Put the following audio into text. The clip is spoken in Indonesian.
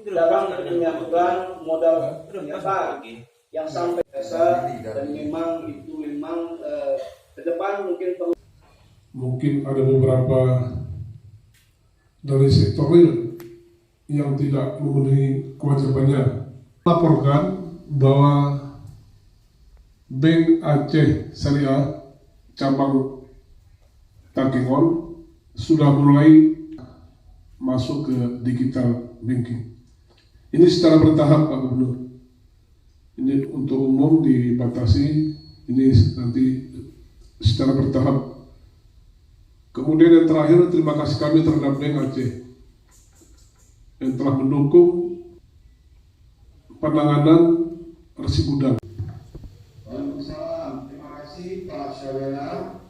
dalam menyiapkan modal nyata yang sampai desa, dan memang itu ke depan mungkin ada beberapa dari sektor real yang tidak memenuhi kewajibannya. Laporkan bahwa Bank Aceh Syariah cabang Takengon sudah mulai masuk ke digital banking. Ini secara bertahap, Pak Gubernur. Ini untuk umum dibatasi, ini nanti secara bertahap. Kemudian yang terakhir, terima kasih kami terhadap Bank Aceh yang telah mendukung penanganan resi gudang. Waalaikumsalam. Terima kasih Pak Syawela.